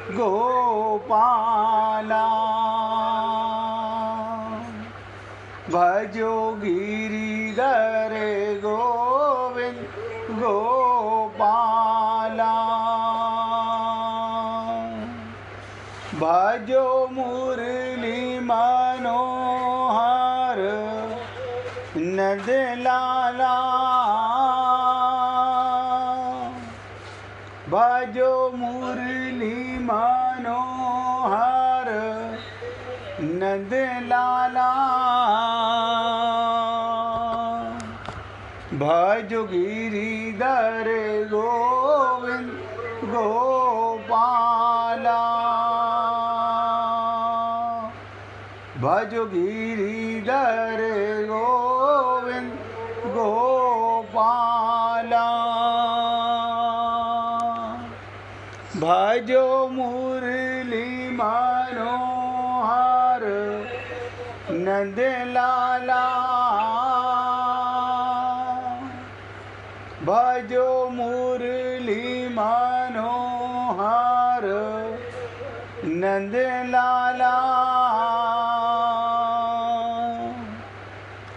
गोपाला भजो गिरिधर गोविंद गोपाला भजो मुरली मनोहर नंद लाला भजो मुरली मनोहर नंद लाला भजो गिरिधर गोविंद गोपाला भजो गिरिधर गोविंद गोपाला भजो मुरली मनोहर नंद लाला भजो मुरली मनोहर नंद लाला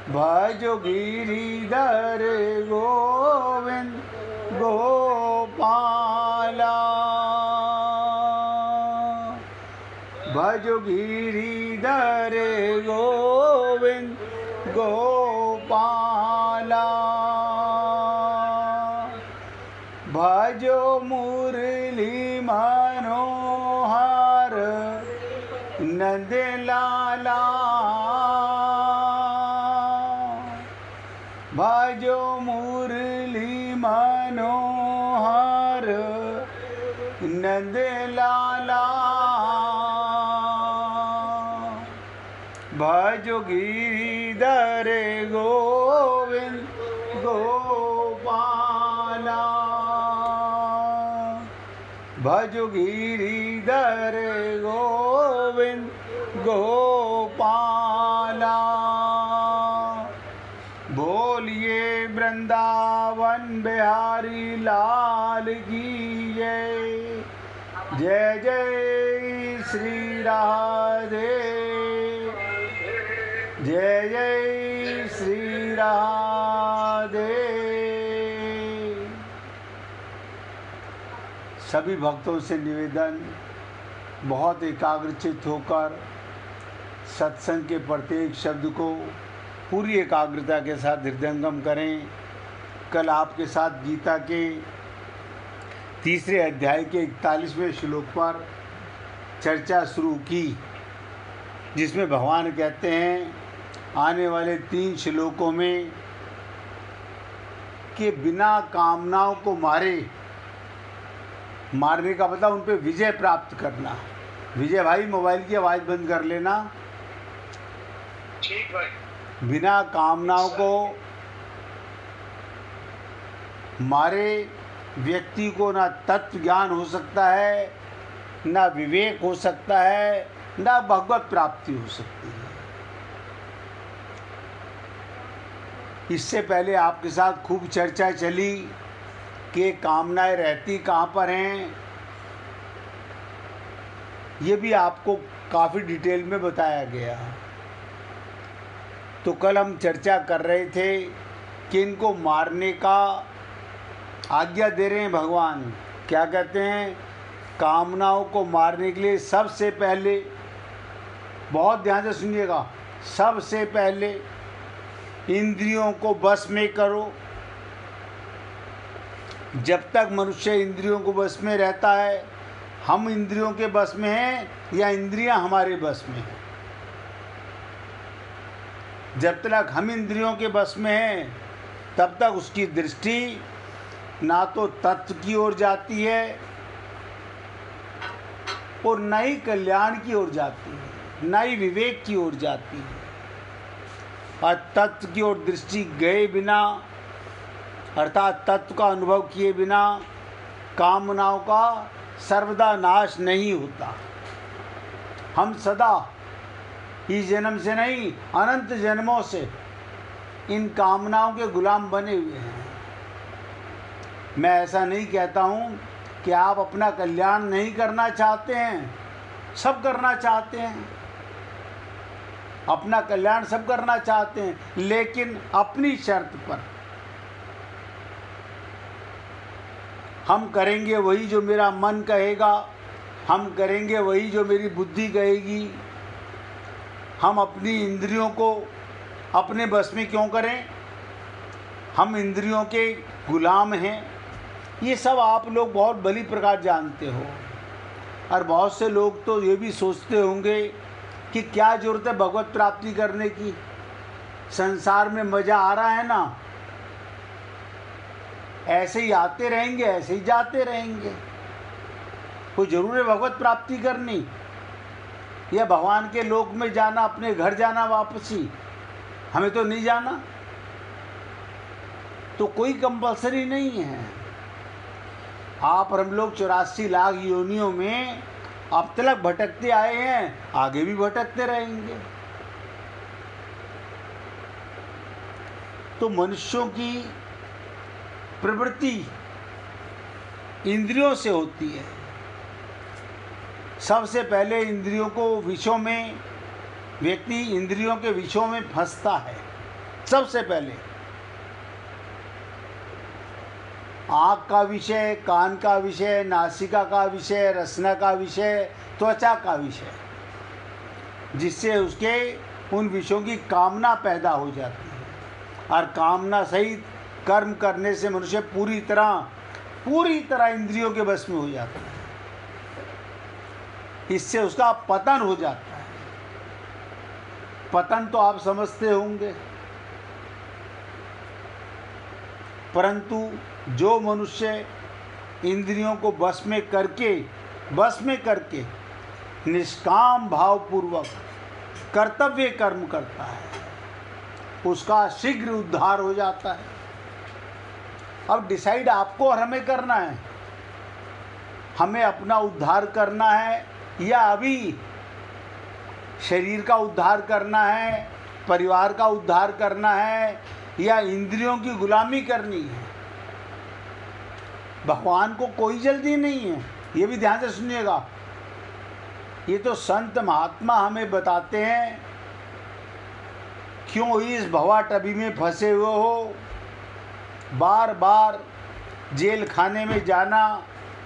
भजो गिरिधर गोविंद गोपाला भजो गिरिधर गोविंद गोपाला भजो मुरली मनोहर नंद लाला भजो मुरली मनोहर नंद लाला भजो गिरिधर गोविंद गोपाला भजो गिरिधर गोविंद गोपाला बोलिए वृंदावन बिहारी लाल की जय जय जय श्री राधे जय जय श्री राधे। सभी भक्तों से निवेदन, बहुत एकाग्रचित होकर सत्संग के प्रत्येक शब्द को पूरी एकाग्रता के साथ हृदयंगम करें। कल आपके साथ गीता के तीसरे अध्याय के 41वें श्लोक पर चर्चा शुरू की, जिसमें भगवान कहते हैं आने वाले 3 श्लोकों में कि बिना कामनाओं को मारने का मतलब उन पे विजय प्राप्त करना। विजय भाई मोबाइल की आवाज़ बंद कर लेना। ठीक भाई। बिना कामनाओं को मारे व्यक्ति को ना तत्व ज्ञान हो सकता है, ना विवेक हो सकता है, ना भगवत प्राप्ति हो सकती है। इससे पहले आपके साथ खूब चर्चा चली कि कामनाएं रहती कहाँ पर हैं। ये भी आपको काफ़ी डिटेल में बताया गया। तो कल हम चर्चा कर रहे थे कि इनको मारने का आज्ञा दे रहे हैं भगवान। क्या कहते हैं? कामनाओं को मारने के लिए सबसे पहले, बहुत ध्यान से सुनिएगा, सबसे पहले इंद्रियों को बस में करो। जब तक मनुष्य इंद्रियों को बस में रहता है, हम इंद्रियों के बस में हैं या इंद्रियां हमारे बस में हैं। जब तक हम इंद्रियों के बस में हैं, तब तक उसकी दृष्टि ना तो तत्व की ओर जाती है और न ही कल्याण की ओर जाती है, न ही विवेक की ओर जाती है। और तत्व की ओर दृष्टि गए बिना, अर्थात तत्व का अनुभव किए बिना, कामनाओं का सर्वदा नाश नहीं होता। हम सदा, इस जन्म से नहीं, अनंत जन्मों से इन कामनाओं के गुलाम बने हुए हैं। मैं ऐसा नहीं कहता हूँ क्या आप अपना कल्याण नहीं करना चाहते हैं? सब करना चाहते हैं, अपना कल्याण सब करना चाहते हैं, लेकिन अपनी शर्त पर। हम करेंगे वही जो मेरा मन कहेगा, हम करेंगे वही जो मेरी बुद्धि कहेगी। हम अपनी इंद्रियों को अपने बस में क्यों करें? हम इंद्रियों के गुलाम हैं। ये सब आप लोग बहुत भली प्रकार जानते हो। और बहुत से लोग तो ये भी सोचते होंगे कि क्या जरूरत है भगवत प्राप्ति करने की, संसार में मज़ा आ रहा है ना, ऐसे ही आते रहेंगे, ऐसे ही जाते रहेंगे। कोई ज़रूर है भगवत प्राप्ति करनी, या भगवान के लोक में जाना, अपने घर जाना वापसी? हमें तो नहीं जाना, तो कोई कंपल्सरी नहीं है। आप और हम लोग 84 लाख योनियों में अब तक भटकते आए हैं, आगे भी भटकते रहेंगे। तो मनुष्यों की प्रवृत्ति इंद्रियों से होती है। सबसे पहले इंद्रियों को विषयों में, व्यक्ति इंद्रियों के विषयों में फंसता है। सबसे पहले आँख का विषय, कान का विषय, नासिका का विषय, रसना का विषय, त्वचा का विषय, जिससे उसके उन विषयों की कामना पैदा हो जाती है। और कामना सहित कर्म करने से मनुष्य पूरी तरह इंद्रियों के बस में हो जाता है। इससे उसका पतन हो जाता है। पतन तो आप समझते होंगे, परंतु जो मनुष्य इंद्रियों को बस में करके निष्काम भावपूर्वक कर्तव्य कर्म करता है, उसका शीघ्र उद्धार हो जाता है। अब डिसाइड आपको और हमें करना है, हमें अपना उद्धार करना है या अभी शरीर का उद्धार करना है, परिवार का उद्धार करना है, या इंद्रियों की गुलामी करनी है। भगवान को कोई जल्दी नहीं है, ये भी ध्यान से सुनिएगा। ये तो संत महात्मा हमें बताते हैं, क्यों इस भवाटवी में फंसे हुए हो, बार बार जेल खाने में जाना,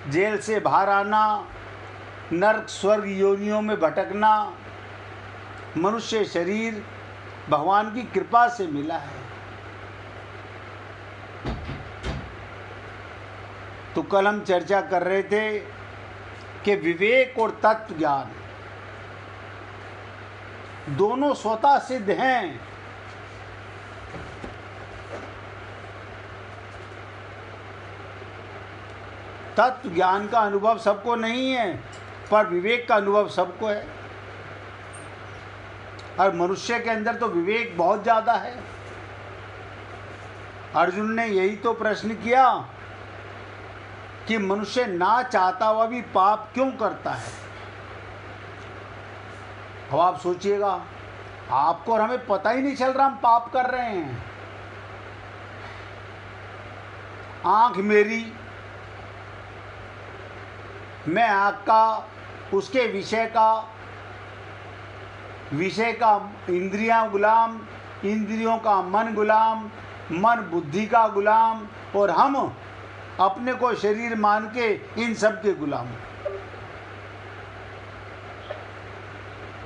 जेल से बाहर आना, नरक स्वर्ग योनियों में भटकना। मनुष्य शरीर भगवान की कृपा से मिला है। तो कल हम चर्चा कर रहे थे कि विवेक और तत्व ज्ञान दोनों स्वतः सिद्ध हैं। तत्व ज्ञान का अनुभव सबको नहीं है, पर विवेक का अनुभव सबको है। और मनुष्य के अंदर तो विवेक बहुत ज़्यादा है। अर्जुन ने यही तो प्रश्न किया कि मनुष्य ना चाहता हुआ भी पाप क्यों करता है। अब आप सोचिएगा, आपको और हमें पता ही नहीं चल रहा हम पाप कर रहे हैं। आँख मेरी, मैं आँख का, उसके विषय का इंद्रियां गुलाम, इंद्रियों का मन गुलाम, मन बुद्धि का गुलाम, और हम अपने को शरीर मान के इन सब के गुलाम।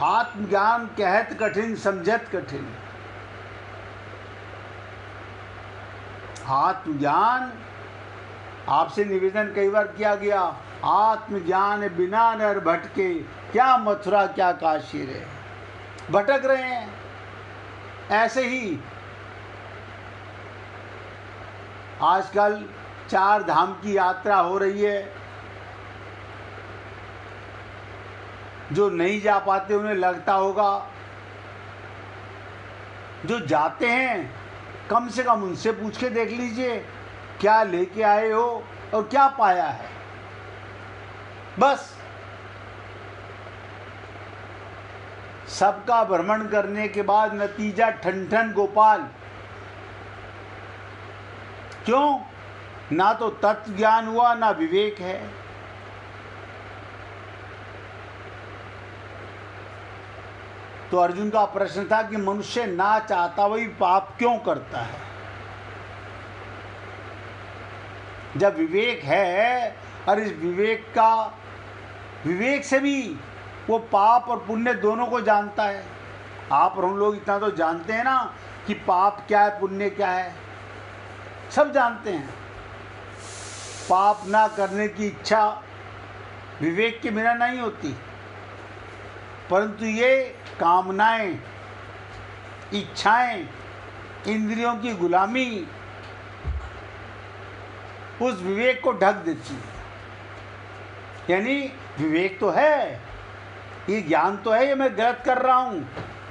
आत्मज्ञान कहत कठिन, समझत कठिन। आत्मज्ञान, आपसे निवेदन कई बार किया गया, आत्मज्ञान बिना नर भटके, क्या मथुरा क्या काशी रे। भटक रहे हैं। ऐसे ही आजकल 4 धाम की यात्रा हो रही है। जो नहीं जा पाते उन्हें लगता होगा, जो जाते हैं कम से कम उनसे पूछ के देख लीजिए क्या लेके आए हो और क्या पाया है। बस सबका भ्रमण करने के बाद नतीजा ठन गोपाल। क्यों? ना तो तत्व ज्ञान हुआ, ना विवेक है। तो अर्जुन का प्रश्न था कि मनुष्य ना चाहता वही पाप क्यों करता है? जब विवेक है और इस विवेक से भी वो पाप और पुण्य दोनों को जानता है। आप और हम लोग इतना तो जानते हैं ना कि पाप क्या है, पुण्य क्या है, सब जानते हैं। पाप ना करने की इच्छा विवेक के बिना नहीं होती, परंतु ये कामनाएं, इच्छाएं, इंद्रियों की गुलामी उस विवेक को ढक देती है। यानी विवेक तो है, ये ज्ञान तो है, ये मैं गलत कर रहा हूँ,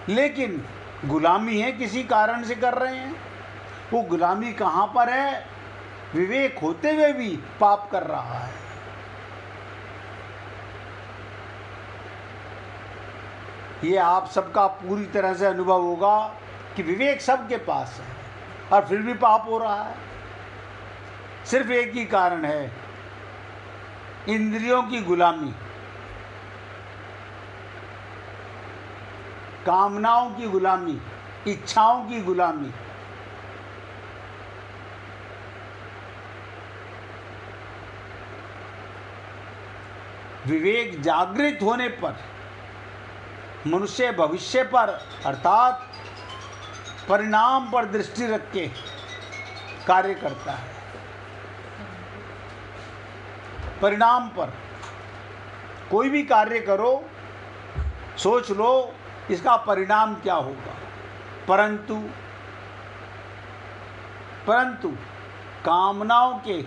लेकिन गुलामी है, किसी कारण से कर रहे हैं। वो गुलामी कहाँ पर है? विवेक होते हुए भी पाप कर रहा है। ये आप सबका पूरी तरह से अनुभव होगा कि विवेक सबके पास है और फिर भी पाप हो रहा है। सिर्फ एक ही कारण है, इंद्रियों की गुलामी, कामनाओं की गुलामी, इच्छाओं की गुलामी। विवेक जागृत होने पर मनुष्य भविष्य पर अर्थात परिणाम पर दृष्टि रख के कार्य करता है। परिणाम पर कोई भी कार्य करो, सोच लो इसका परिणाम क्या होगा। परंतु कामनाओं के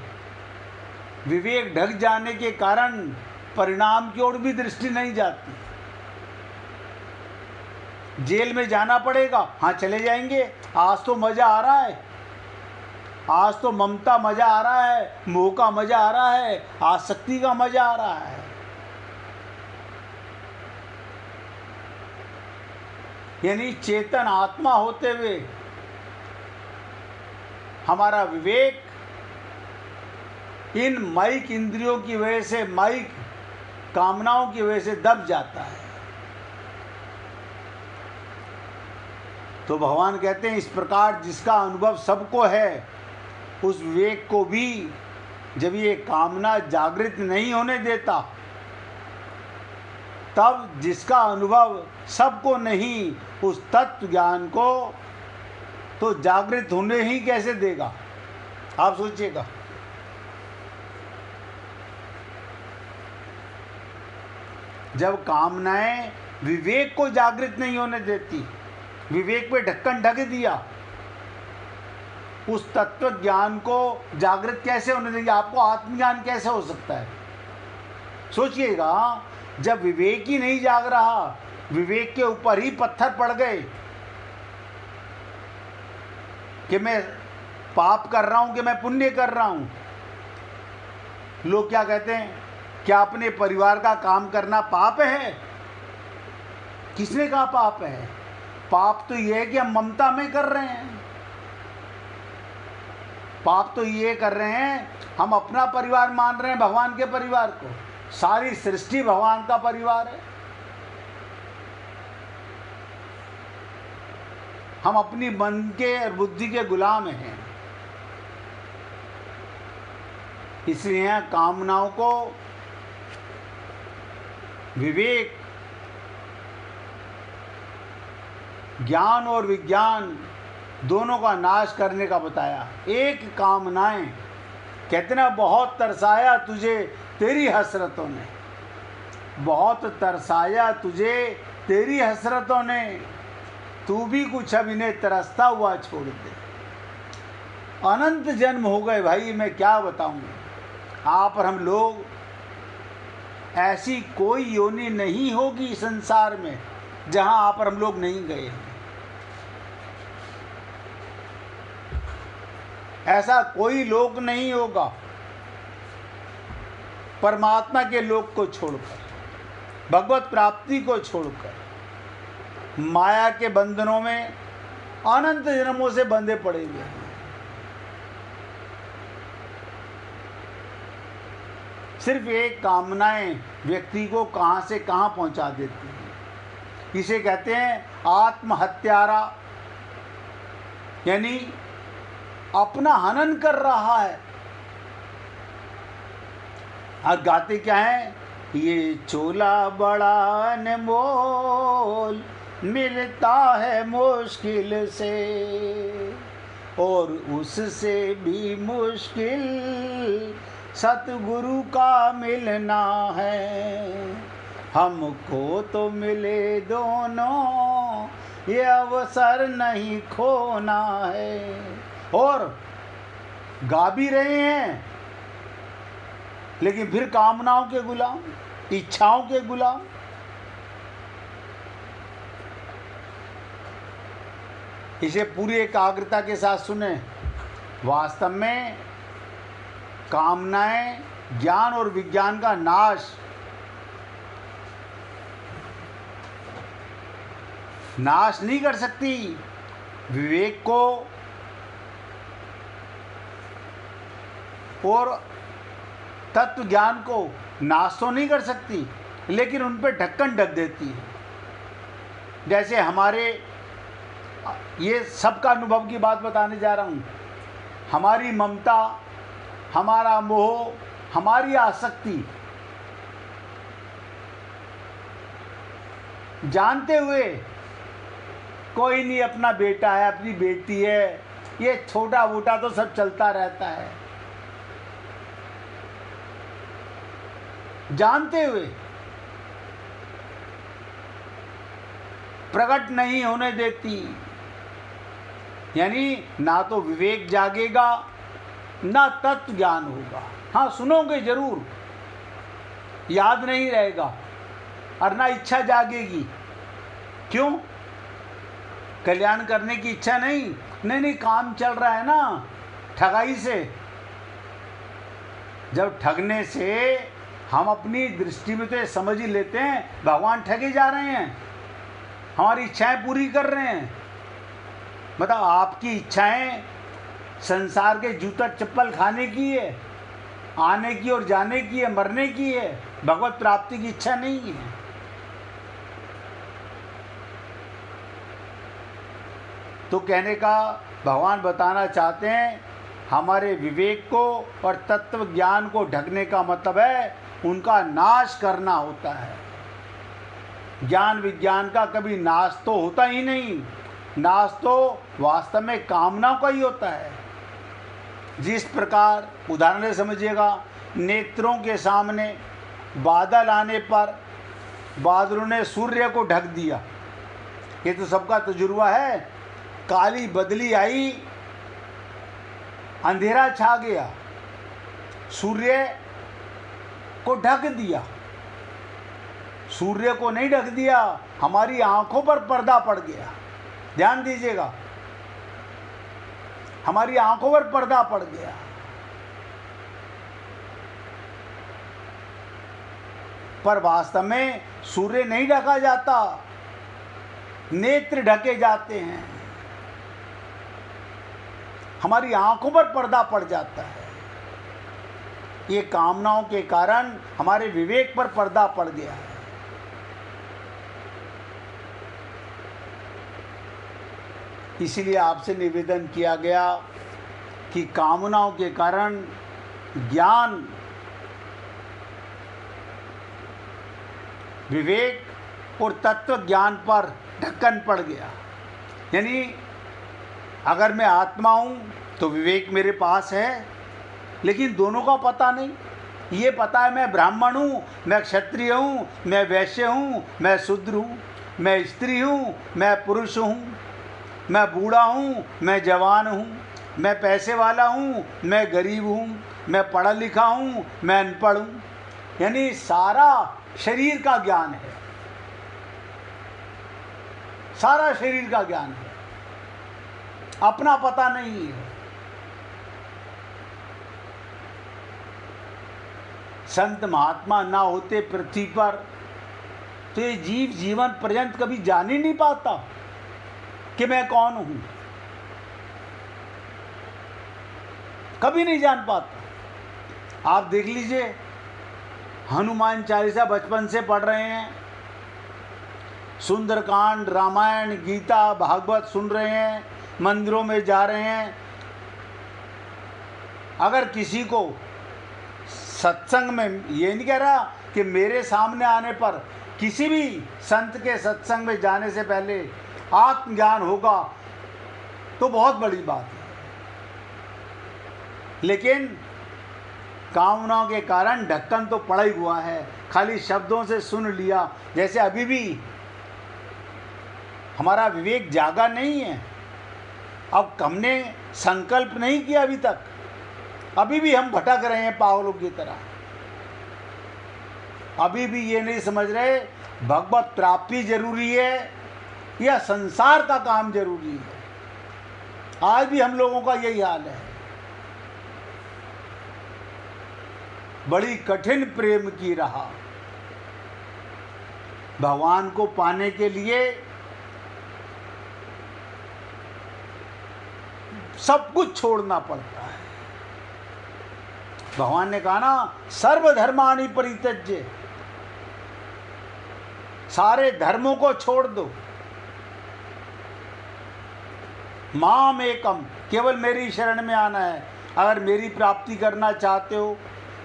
विवेक ढक जाने के कारण परिणाम की ओर भी दृष्टि नहीं जाती। जेल में जाना पड़ेगा, हाँ चले जाएंगे, आज तो मजा आ रहा है, आज तो ममता मजा आ रहा है, मोह का मजा आ रहा है, आसक्ति का मजा आ रहा है। यानी चेतन आत्मा होते हुए हमारा विवेक इन माइक इंद्रियों की वजह से, माइक कामनाओं की वजह से दब जाता है। तो भगवान कहते हैं इस प्रकार जिसका अनुभव सबको है, उस विवेक को भी जब ये कामना जागृत नहीं होने देता, तब जिसका अनुभव सबको नहीं, उस तत्व ज्ञान को तो जागृत होने ही कैसे देगा? आप सोचिएगा। जब कामनाएं विवेक को जागृत नहीं होने देती, विवेक पे ढक्कन ढक दिया, उस तत्व ज्ञान को जागृत कैसे होने देंगे? आपको आत्मज्ञान कैसे हो सकता है? सोचिएगा, जब विवेक ही नहीं जाग रहा, विवेक के ऊपर ही पत्थर पड़ गए कि मैं पाप कर रहा हूं कि मैं पुण्य कर रहा हूं। लोग क्या कहते हैं, क्या अपने परिवार का काम करना पाप है? किसने कहा पाप है? पाप तो ये है कि हम ममता में कर रहे हैं। पाप तो ये कर रहे हैं, हम अपना परिवार मान रहे हैं भगवान के परिवार को। सारी सृष्टि भगवान का परिवार है, हम अपनी मन के और बुद्धि के गुलाम हैं। इसलिए कामनाओं को विवेक, ज्ञान और विज्ञान दोनों का नाश करने का बताया। एक कामनाएं, कहते ना, बहुत तरसाया तुझे तेरी हसरतों ने, बहुत तरसाया तुझे तेरी हसरतों ने, तू भी कुछ अब इन्हें तरसता हुआ छोड़ दे। अनंत जन्म हो गए भाई, मैं क्या बताऊं। आप और हम लोग, ऐसी कोई योनि नहीं होगी संसार में जहां आप और हम लोग नहीं गए हैं। ऐसा कोई लोक नहीं होगा परमात्मा के लोक को छोड़कर, भगवत प्राप्ति को छोड़कर, माया के बंधनों में अनंत जन्मों से बंधे पड़े हुए हैं। सिर्फ एक कामनाएं व्यक्ति को कहां से कहां पहुंचा देती हैं। इसे कहते हैं आत्महत्यारा, यानी अपना हनन कर रहा है। और गाते क्या है? ये चोला बड़ा अनमोल, मिलता है मुश्किल से, और उससे भी मुश्किल सतगुरु का मिलना है। हमको तो मिले दोनों, ये अवसर नहीं खोना है। और गा भी रहे हैं, लेकिन फिर कामनाओं के गुलाम, इच्छाओं के गुलाम। इसे पूरी एकाग्रता के साथ सुने। वास्तव में कामनाएं ज्ञान और विज्ञान का नाश नहीं कर सकती। विवेक को और तत्व ज्ञान को नाश तो नहीं कर सकती, लेकिन उन पर ढक्कन ढक देती है। जैसे हमारे, ये सबका अनुभव की बात बताने जा रहा हूँ, हमारी ममता, हमारा मोह, हमारी आसक्ति, जानते हुए कोई नहीं, अपना बेटा है, अपनी बेटी है, ये छोटा मोटा तो सब चलता रहता है, जानते हुए प्रकट नहीं होने देती। यानी ना तो विवेक जागेगा, ना तत्व ज्ञान होगा। हाँ, सुनोगे जरूर, याद नहीं रहेगा, और ना इच्छा जागेगी। क्यों? कल्याण करने की इच्छा नहीं, नहीं, काम चल रहा है ना ठगाई से। जब ठगने से हम अपनी दृष्टि में तो ये समझ ही लेते हैं भगवान ठगे जा रहे हैं, हमारी इच्छाएं पूरी कर रहे हैं। मतलब आपकी इच्छाएं संसार के जूता चप्पल खाने की है, आने की और जाने की है, मरने की है, भगवत प्राप्ति की इच्छा नहीं है। तो कहने का भगवान बताना चाहते हैं, हमारे विवेक को और तत्व ज्ञान को ढकने का मतलब है उनका नाश करना होता है। ज्ञान विज्ञान का कभी नाश तो होता ही नहीं, नाश तो वास्तव में कामनाओं का ही होता है। जिस प्रकार, उदाहरण से समझिएगा, नेत्रों के सामने बादल आने पर बादलों ने सूर्य को ढक दिया, ये तो सबका तजुर्बा है। काली बदली आई, अंधेरा छा गया, सूर्य को ढक दिया। सूर्य को नहीं ढक दिया, हमारी आंखों पर पर्दा पड़ गया। ध्यान दीजिएगा, हमारी आंखों पर पर्दा पड़ गया। पर वास्तव में सूर्य नहीं ढका जाता, नेत्र ढके जाते हैं, हमारी आंखों पर पर्दा पड़ जाता है। ये कामनाओं के कारण हमारे विवेक पर पर्दा पड़ गया है। इसीलिए आपसे निवेदन किया गया कि कामनाओं के कारण ज्ञान, विवेक और तत्व ज्ञान पर ढक्कन पड़ गया। यानी अगर मैं आत्मा हूँ तो विवेक मेरे पास है, लेकिन दोनों का पता नहीं। ये पता है मैं ब्राह्मण हूँ, मैं क्षत्रिय हूँ, मैं वैश्य हूँ, मैं शूद्र हूँ, मैं स्त्री हूँ, मैं पुरुष हूँ, मैं बूढ़ा हूँ, मैं जवान हूँ, मैं पैसे वाला हूँ, मैं गरीब हूँ, मैं पढ़ा लिखा हूँ, मैं अनपढ़ हूँ। यानी सारा शरीर का ज्ञान है, सारा शरीर का ज्ञान है, अपना पता नहीं है। संत महात्मा ना होते पृथ्वी पर तो ये जीव जीवन पर्यंत कभी जान ही नहीं पाता कि मैं कौन हूं, कभी नहीं जान पाता। आप देख लीजिए, हनुमान चालीसा बचपन से पढ़ रहे हैं, सुंदरकांड, रामायण, गीता, भागवत सुन रहे हैं, मंदिरों में जा रहे हैं, अगर किसी को सत्संग में, ये नहीं कह रहा कि मेरे सामने आने पर किसी भी संत के सत्संग में जाने से पहले आत्मज्ञान होगा तो बहुत बड़ी बात है, लेकिन कामनाओं के कारण ढक्कन तो पड़ा ही हुआ है, खाली शब्दों से सुन लिया। जैसे अभी भी हमारा विवेक जागा नहीं है, अब हमने संकल्प नहीं किया अभी तक, अभी भी हम भटक रहे हैं पागलों की तरह, अभी भी ये नहीं समझ रहे भगवत प्राप्ति जरूरी है या संसार का काम जरूरी है। आज भी हम लोगों का यही हाल है। बड़ी कठिन प्रेम की राह, भगवान को पाने के लिए सब कुछ छोड़ना पड़ता है। भगवान ने कहा ना, सर्वधर्माणि परित्यज्य, सारे धर्मों को छोड़ दो, माम एकम, केवल मेरी शरण में आना है। अगर मेरी प्राप्ति करना चाहते हो,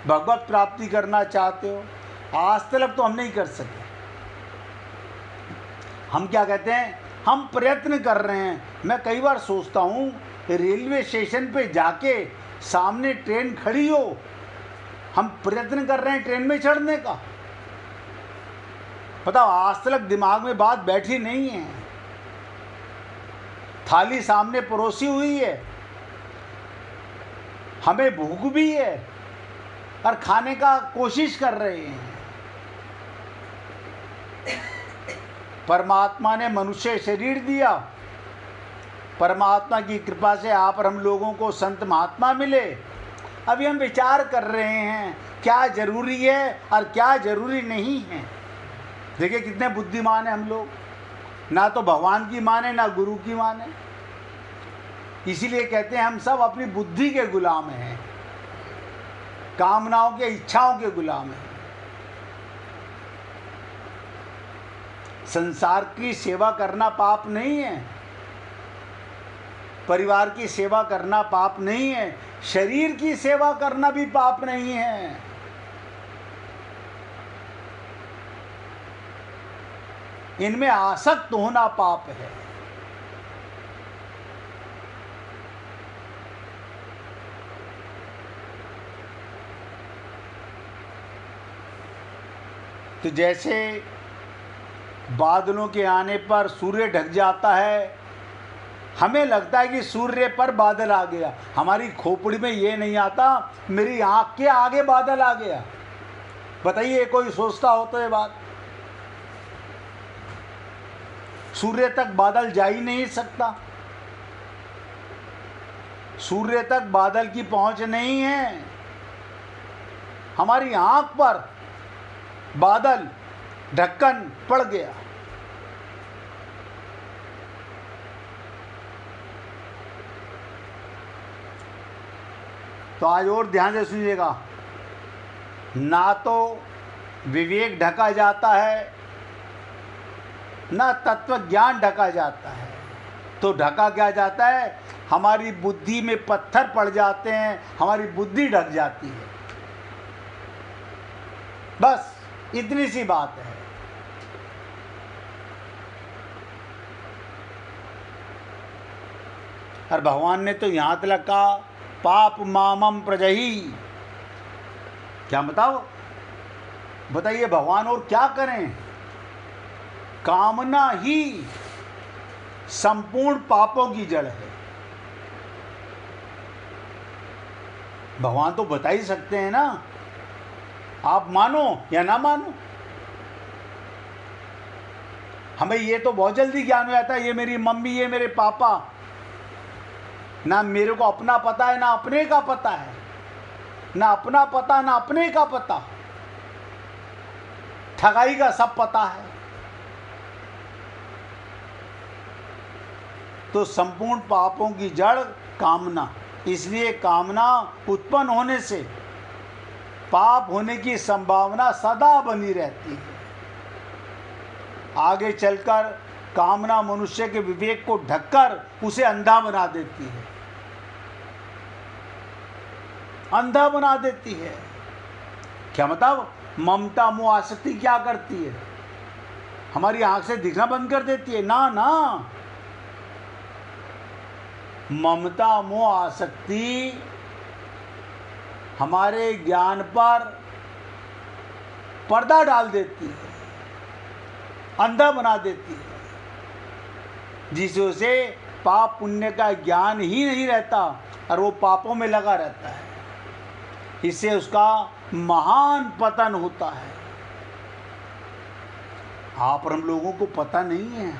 भगवत प्राप्ति करना चाहते हो, आज तक तो हम नहीं कर सके। हम क्या कहते हैं, हम प्रयत्न कर रहे हैं। मैं कई बार सोचता हूँ, रेलवे स्टेशन पे जाके सामने ट्रेन खड़ी हो, हम प्रयत्न कर रहे हैं ट्रेन में चढ़ने का। पता, आज तक दिमाग में बात बैठी नहीं है। थाली सामने परोसी हुई है, हमें भूख भी है और खाने का कोशिश कर रहे हैं। परमात्मा ने मनुष्य शरीर दिया, परमात्मा की कृपा से आप और हम लोगों को संत महात्मा मिले। अभी हम विचार कर रहे हैं क्या जरूरी है और क्या जरूरी नहीं है। देखिए कितने बुद्धिमान हैं हम लोग, ना तो भगवान की माने ना गुरु की माने। इसीलिए कहते हैं हम सब अपनी बुद्धि के गुलाम हैं, कामनाओं के, इच्छाओं के गुलाम हैं। संसार की सेवा करना पाप नहीं है, परिवार की सेवा करना पाप नहीं है, शरीर की सेवा करना भी पाप नहीं है। इनमें आसक्त होना पाप है। तो जैसे बादलों के आने पर सूर्य ढक जाता है, हमें लगता है कि सूर्य पर बादल आ गया, हमारी खोपड़ी में ये नहीं आता मेरी आंख के आगे बादल आ गया। बताइए कोई सोचता हो तो ये बात? सूर्य तक बादल जा ही नहीं सकता, सूर्य तक बादल की पहुंच नहीं है। हमारी आंख पर बादल ढक्कन पड़ गया। तो आज और ध्यान से सुनिएगा, ना तो विवेक ढका जाता है, ना तत्व ज्ञान ढका जाता है। तो ढका क्या जाता है, हमारी बुद्धि में पत्थर पड़ जाते हैं, हमारी बुद्धि ढक जाती है। बस इतनी सी बात है। और भगवान ने तो यहां तक कहा, पाप मामम प्रजही। क्या बताइए भगवान और क्या करें? कामना ही संपूर्ण पापों की जड़ है। भगवान तो बता ही सकते हैं ना, आप मानो या ना मानो। हमें ये तो बहुत जल्दी ज्ञान हो जाता है, ये मेरी मम्मी, ये मेरे पापा। ना मेरे को अपना पता है ना अपने का पता है, ना अपना पता ना अपने का पता, ठगाई का सब पता है। तो संपूर्ण पापों की जड़ कामना, इसलिए कामना उत्पन्न होने से पाप होने की संभावना सदा बनी रहती है। आगे चलकर कामना मनुष्य के विवेक को ढककर उसे अंधा बना देती है, अंधा बना देती है। क्या मतलब? ममता मोह आसक्ति क्या करती है? हमारी आंख से दिखना बंद कर देती है? ना ना, ममता मोह आसक्ति हमारे ज्ञान पर पर्दा डाल देती है, अंधा बना देती है, जिससे उसे पाप पुण्य का ज्ञान ही नहीं रहता और वो पापों में लगा रहता है। इससे उसका महान पतन होता है। आप और हम लोगों को पता नहीं है।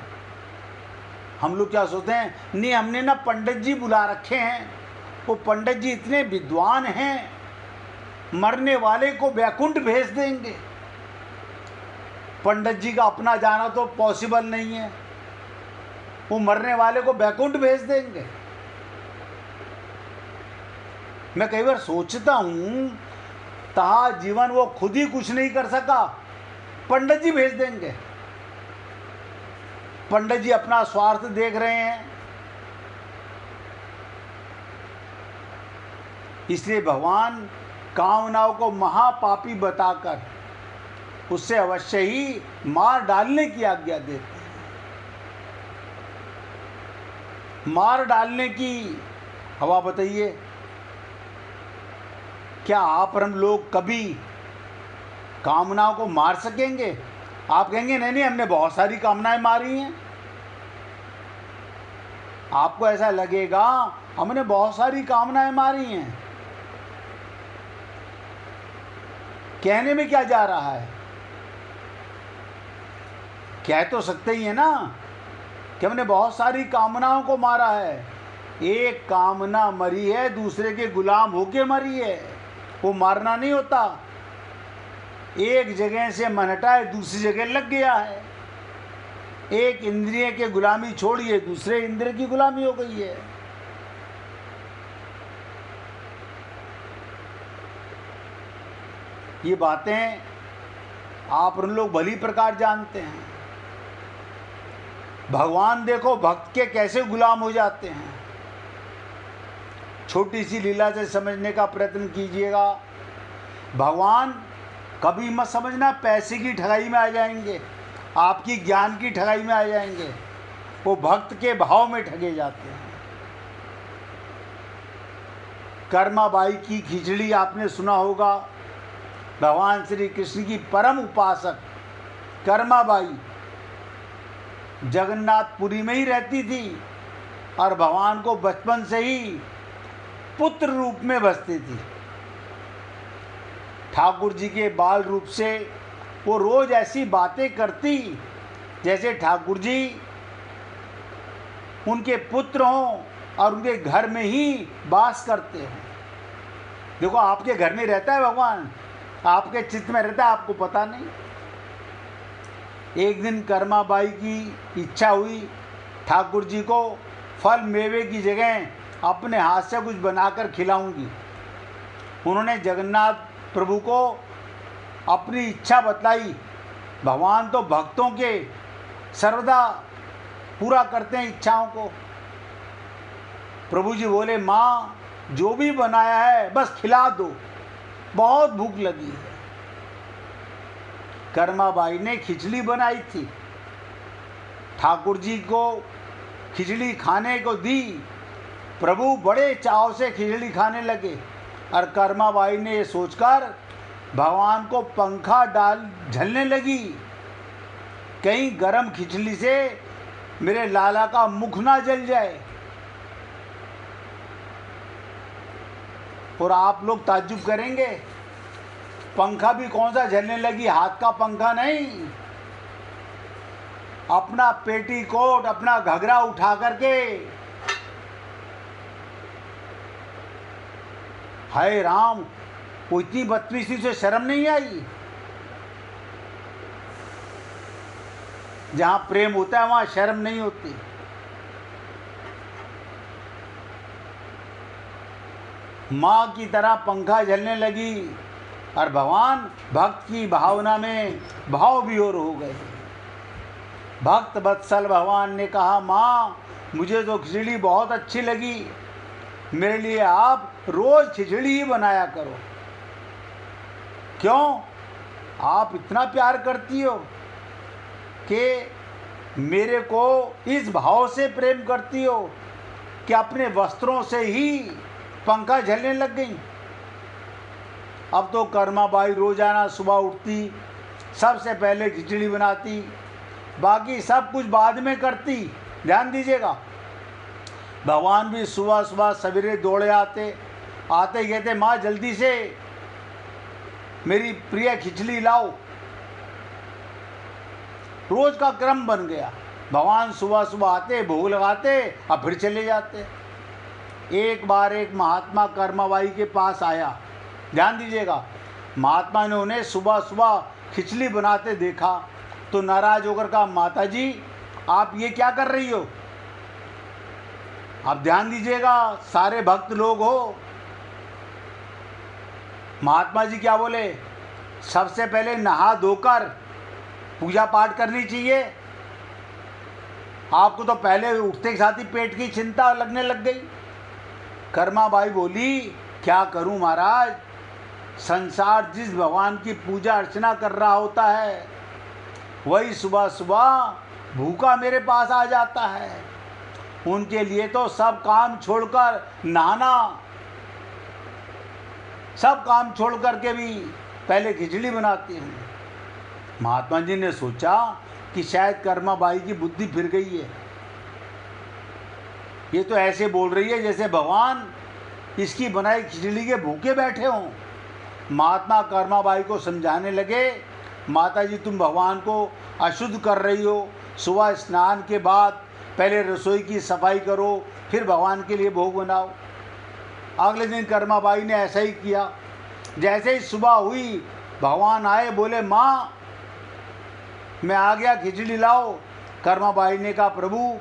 हम लोग क्या सोचते हैं, नहीं हमने ना पंडित जी बुला रखे हैं, वो पंडित जी इतने विद्वान हैं, मरने वाले को वैकुंठ भेज देंगे। पंडित जी का अपना जाना तो पॉसिबल नहीं है, वो मरने वाले को वैकुंठ भेज देंगे। मैं कई बार सोचता हूँ, तहा जीवन वो खुद ही कुछ नहीं कर सका, पंडित जी भेज देंगे। पंडित जी अपना स्वार्थ देख रहे हैं। इसलिए भगवान कामनाओं को महापापी बताकर उससे अवश्य ही मार डालने की आज्ञा देते हैं। मार डालने की हवा बताइए, क्या आप और हम लोग कभी कामनाओं को मार सकेंगे? आप कहेंगे नहीं नहीं, हमने बहुत सारी कामनाएं मारी हैं। आपको ऐसा लगेगा हमने बहुत सारी कामनाएं मारी हैं। कहने में क्या जा रहा है? कह तो सकते ही है ना कि हमने बहुत सारी कामनाओं को मारा है। एक कामना मरी है, दूसरे के गुलाम होके मरी है, वो मारना नहीं होता। एक जगह से मन हटाए दूसरी जगह लग गया है। एक इंद्रिय के गुलामी छोड़िए, दूसरे इंद्रिय की गुलामी हो गई है। ये बातें आप उन लोग भली प्रकार जानते हैं। भगवान देखो भक्त के कैसे गुलाम हो जाते हैं। छोटी सी लीला से समझने का प्रयत्न कीजिएगा। भगवान कभी मत समझना पैसे की ठगाई में आ जाएंगे, आपकी ज्ञान की ठगाई में आ जाएंगे। वो भक्त के भाव में ठगे जाते हैं। कर्माबाई की खिचड़ी आपने सुना होगा। भगवान श्री कृष्ण की परम उपासक कर्माबाई जगन्नाथपुरी में ही रहती थी और भगवान को बचपन से ही पुत्र रूप में बसती थी। ठाकुर जी के बाल रूप से वो रोज ऐसी बातें करती जैसे ठाकुर जी उनके पुत्र हों और उनके घर में ही वास करते हैं। देखो आपके घर में रहता है भगवान, आपके चित्त में रहता है, आपको पता नहीं। एक दिन कर्माबाई की इच्छा हुई ठाकुर जी को फल मेवे की जगह अपने हाथ से कुछ बनाकर खिलाऊंगी। उन्होंने जगन्नाथ प्रभु को अपनी इच्छा बतलाई। भगवान तो भक्तों के सर्वदा पूरा करते हैं इच्छाओं को। प्रभु जी बोले, माँ जो भी बनाया है बस खिला दो, बहुत भूख लगी है। कर्माबाई ने खिचड़ी बनाई थी, ठाकुर जी को खिचड़ी खाने को दी। प्रभु बड़े चाव से खिचड़ी खाने लगे और कर्माबाई ने ये सोचकर भगवान को पंखा डाल झलने लगी, कहीं गरम खिचड़ी से मेरे लाला का मुख ना जल जाए। और आप लोग ताज्जुब करेंगे, पंखा भी कौन सा झलने लगी, हाथ का पंखा नहीं, अपना पेटीकोट अपना घघरा उठा करके। हाय राम, वो इतनी बदतमीजी से शर्म नहीं आई। जहां प्रेम होता है वहां शर्म नहीं होती। माँ की तरह पंखा झलने लगी और भगवान भक्त की भावना में भाव विभोर हो गए। भक्त वत्सल भगवान ने कहा, माँ मुझे तो खिचड़ी बहुत अच्छी लगी, मेरे लिए आप रोज खिचड़ी ही बनाया करो। क्यों? आप इतना प्यार करती हो कि मेरे को इस भाव से प्रेम करती हो कि अपने वस्त्रों से ही पंखा झलने लग गई। अब तो कर्माबाई रोजाना सुबह उठती, सबसे पहले खिचड़ी बनाती, बाकी सब कुछ बाद में करती। ध्यान दीजिएगा, भगवान भी सुबह सुबह सवेरे दौड़े आते कहते, माँ जल्दी से मेरी प्रिय खिचड़ी लाओ। रोज का क्रम बन गया। भगवान सुबह सुबह आते, भोग लगाते, अब फिर चले जाते। एक बार एक महात्मा कर्माबाई के पास आया। ध्यान दीजिएगा, महात्मा ने उन्हें सुबह सुबह खिचड़ी बनाते देखा तो नाराज होकर कहा, माता जी आप ये क्या कर रही हो? आप ध्यान दीजिएगा, सारे भक्त लोग हो। महात्मा जी क्या बोले? सबसे पहले नहा धोकर पूजा पाठ करनी चाहिए। आपको तो पहले उठते के साथ ही पेट की चिंता लगने लग गई। कर्माबाई बोली, क्या करूं महाराज, संसार जिस भगवान की पूजा अर्चना कर रहा होता है वही सुबह सुबह भूखा मेरे पास आ जाता है। उनके लिए तो सब काम छोड़कर नहाना, सब काम छोड़ करके भी पहले खिचड़ी बनाती हूँ। महात्मा जी ने सोचा कि शायद कर्माबाई की बुद्धि फिर गई है। ये तो ऐसे बोल रही है जैसे भगवान इसकी बनाई खिचड़ी के भूखे बैठे हों। महात्मा कर्माबाई को समझाने लगे, माता जी तुम भगवान को अशुद्ध कर रही हो। सुबह स्नान के बाद पहले रसोई की सफाई करो, फिर भगवान के लिए भोग बनाओ। अगले दिन कर्माबाई ने ऐसा ही किया। जैसे ही सुबह हुई भगवान आए, बोले माँ मैं आ गया, खिचड़ी लाओ। कर्माबाई ने कहा, प्रभु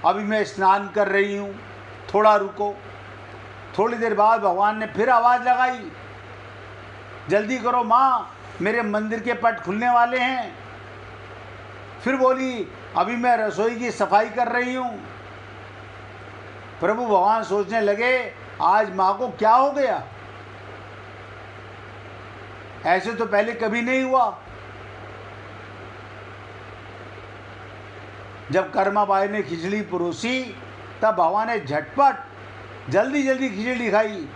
अभी मैं स्नान कर रही हूँ, थोड़ा रुको। थोड़ी देर बाद भगवान ने फिर आवाज़ लगाई, जल्दी करो माँ मेरे मंदिर के पट खुलने वाले हैं। फिर बोली, अभी मैं रसोई की सफाई कर रही हूँ। प्रभु भगवान सोचने लगे, आज माँ को क्या हो गया, ऐसे तो पहले कभी नहीं हुआ। जब कर्माबाई ने खिचड़ी परोसी तब भगवान ने झटपट जल्दी जल्दी खिचड़ी खाई,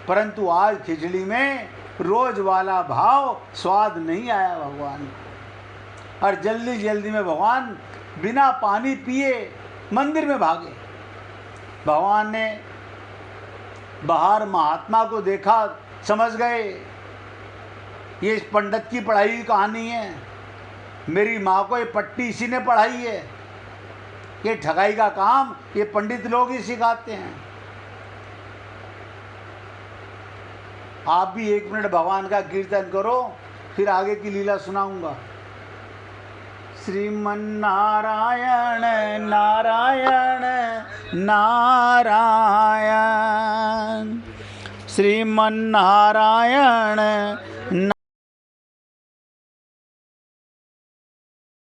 परंतु आज खिचड़ी में रोज वाला भाव स्वाद नहीं आया भगवान को। और जल्दी जल्दी में भगवान बिना पानी पिए मंदिर में भागे। भगवान ने बाहर महात्मा को देखा, समझ गए ये इस पंडित की पढ़ाई की कहानी है, मेरी माँ को ये पट्टी इसी ने पढ़ाई है, ये ठगाई का काम ये पंडित लोग ही सिखाते हैं। आप भी 1 मिनट भगवान का कीर्तन करो, फिर आगे की लीला सुनाऊंगा। श्रीमन्नारायण नारायण नारायण, श्रीमन्नारायण